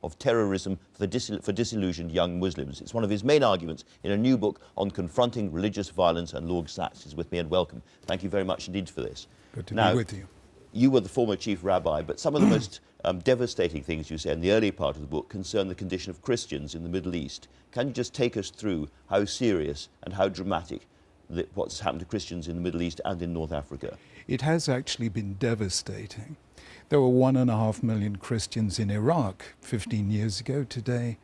of terrorism for disillusioned young Muslims. It's one of his main arguments in a new book on confronting religious violence, and Lord Sacks is with me, and welcome. Thank you very much indeed for this. Good to be with you. You were the former chief rabbi, but some of the most devastating things you said in the early part of the book concern the condition of Christians in the Middle East. Can you just take us through how serious and how dramatic what's happened to Christians in the Middle East and in North Africa? It has actually been devastating. There were 1.5 million Christians in Iraq 15 years ago. Today,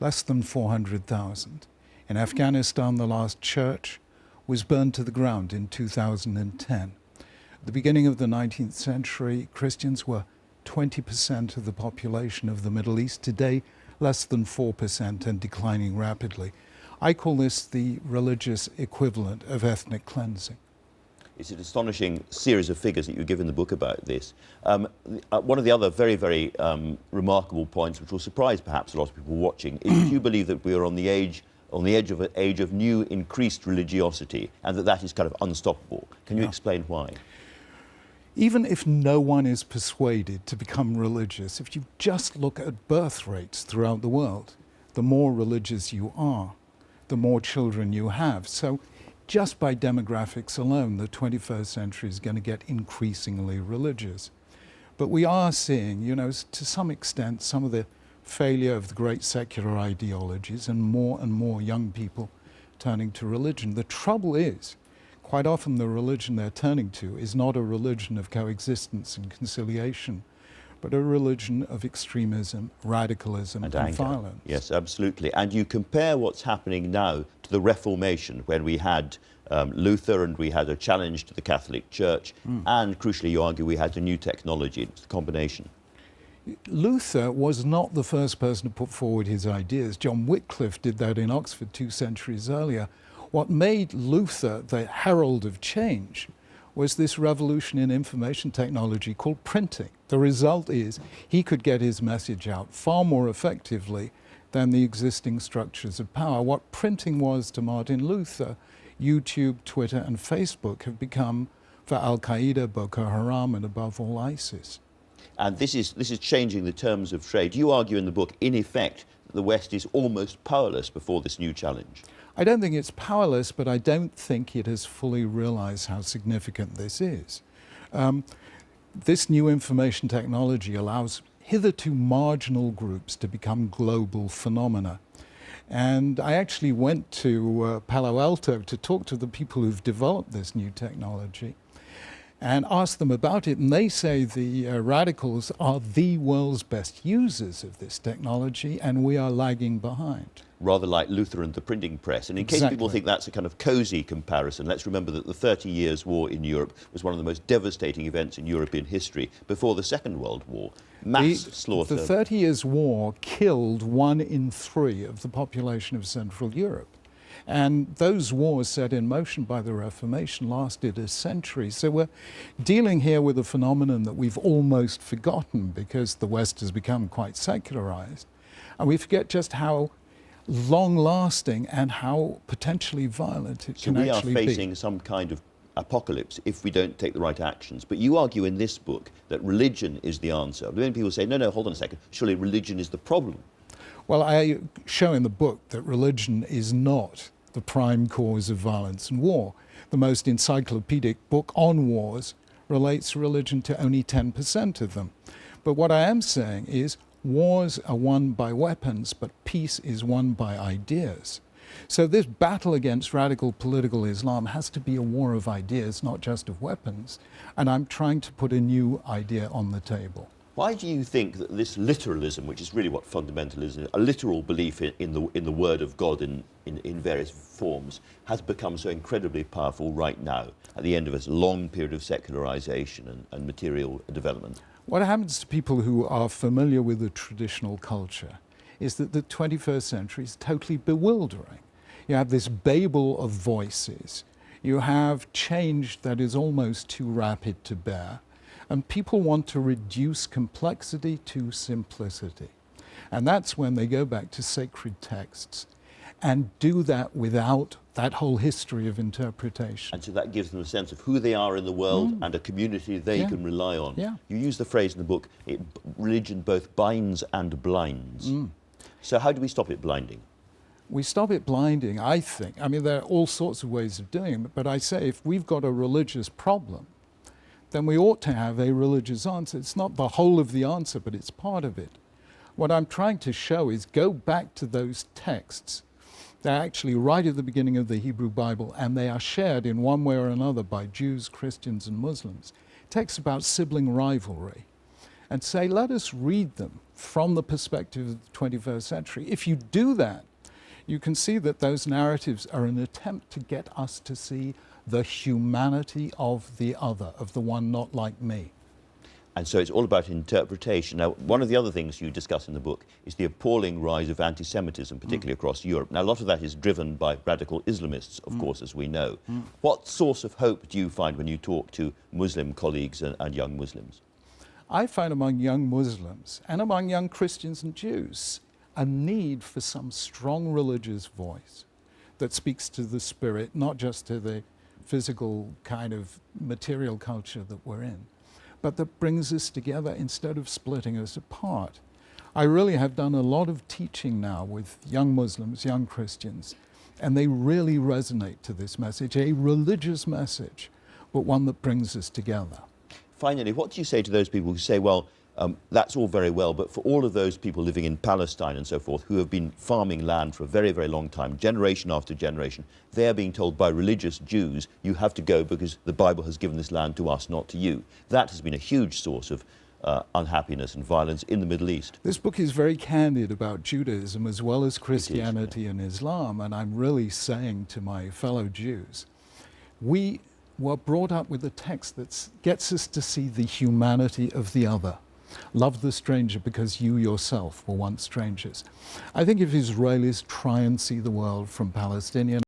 less than 400,000. In Afghanistan, the last church was burned to the ground in 2010. At the beginning of the 19th century, Christians were 20% of the population of the Middle East. Today, less than 4% and declining rapidly. I call this the religious equivalent of ethnic cleansing. It's an astonishing series of figures that you give in the book about this. One of the other very, very remarkable points, which will surprise perhaps a lot of people watching, is you believe that we are on the edge of an age of new increased religiosity, and that is kind of unstoppable. Can you explain why? Even if no one is persuaded to become religious, if you just look at birth rates throughout the world, the more religious you are, the more children you have. So just by demographics alone, the 21st century is going to get increasingly religious. But we are seeing, to some extent, some of the failure of the great secular ideologies and more young people turning to religion. The trouble is, quite often the religion they're turning to is not a religion of coexistence and conciliation, but a religion of extremism, radicalism, and violence. Yes, absolutely. And you compare what's happening now to the Reformation, when we had Luther and we had a challenge to the Catholic Church, and crucially, you argue, we had a new technology. It's the combination. Luther was not the first person to put forward his ideas. John Wycliffe did that in Oxford 2 centuries earlier. What made Luther the herald of change was this revolution in information technology called printing. The result is he could get his message out far more effectively than the existing structures of power. What printing was to Martin Luther, YouTube, Twitter, and Facebook have become for Al-Qaeda, Boko Haram, and above all, ISIS. And this is changing the terms of trade. You argue in the book, in effect, that the West is almost powerless before this new challenge. I don't think it's powerless, but I don't think it has fully realized how significant this is. This new information technology allows hitherto marginal groups to become global phenomena. And I actually went to Palo Alto to talk to the people who've developed this new technology and asked them about it. And they say the radicals are the world's best users of this technology, and we are lagging behind. Rather like Luther and the printing press. And in case people think that's a kind of cosy comparison, let's remember that the 30 Years' War in Europe was one of the most devastating events in European history before the Second World War. Mass slaughter. The 30 Years' War killed 1 in 3 of the population of Central Europe. And those wars set in motion by the Reformation lasted a century. So we're dealing here with a phenomenon that we've almost forgotten because the West has become quite secularized. And we forget just how long-lasting and how potentially violent it can actually be. So we are facing some kind of apocalypse if we don't take the right actions. But you argue in this book that religion is the answer. Many people say, no, hold on a second, surely religion is the problem. Well, I show in the book that religion is not the prime cause of violence and war. The most encyclopedic book on wars relates religion to only 10% of them. But what I am saying is wars are won by weapons, but peace is won by ideas. So this battle against radical political Islam has to be a war of ideas, not just of weapons. And I'm trying to put a new idea on the table. Why do you think that this literalism, which is really what fundamentalism is, a literal belief in the word of God in various forms, has become so incredibly powerful right now, at the end of a long period of secularization and material development? What happens to people who are familiar with the traditional culture is that the 21st century is totally bewildering. You have this babel of voices. You have change that is almost too rapid to bear. And people want to reduce complexity to simplicity. And that's when they go back to sacred texts and do that without that whole history of interpretation. And so that gives them a sense of who they are in the world and a community they can rely on. Yeah. You use the phrase in the book, religion both binds and blinds. So how do we stop it blinding? We stop it blinding, I think. I mean, there are all sorts of ways of doing it, but I say if we've got a religious problem, then we ought to have a religious answer. It's not the whole of the answer, but it's part of it. What I'm trying to show is go back to those texts. They're actually right at the beginning of the Hebrew Bible, and they are shared in one way or another by Jews, Christians, and Muslims. Texts about sibling rivalry. And say, let us read them from the perspective of the 21st century. If you do that, you can see that those narratives are an attempt to get us to see the humanity of the other, of the one not like me. And so it's all about interpretation. Now, one of the other things you discuss in the book is the appalling rise of anti-Semitism, particularly across Europe. Now, a lot of that is driven by radical Islamists, of course, as we know. What source of hope do you find when you talk to Muslim colleagues and young Muslims? I find among young Muslims and among young Christians and Jews a need for some strong religious voice that speaks to the spirit, not just to the physical kind of material culture that we're in, but that brings us together instead of splitting us apart. I really have done a lot of teaching now with young Muslims, young Christians, and they really resonate to this message, a religious message, but one that brings us together. Finally, what do you say to those people who say, well, that's all very well, but for all of those people living in Palestine and so forth who have been farming land for a very, very long time, generation after generation, they're being told by religious Jews, you have to go because the Bible has given this land to us, not to you. That has been a huge source of unhappiness and violence in the Middle East. This book is very candid about Judaism as well as Christianity and Islam, and I'm really saying to my fellow Jews, we were brought up with a text that gets us to see the humanity of the other. Love the stranger because you yourself were once strangers. I think if Israelis try and see the world from Palestinian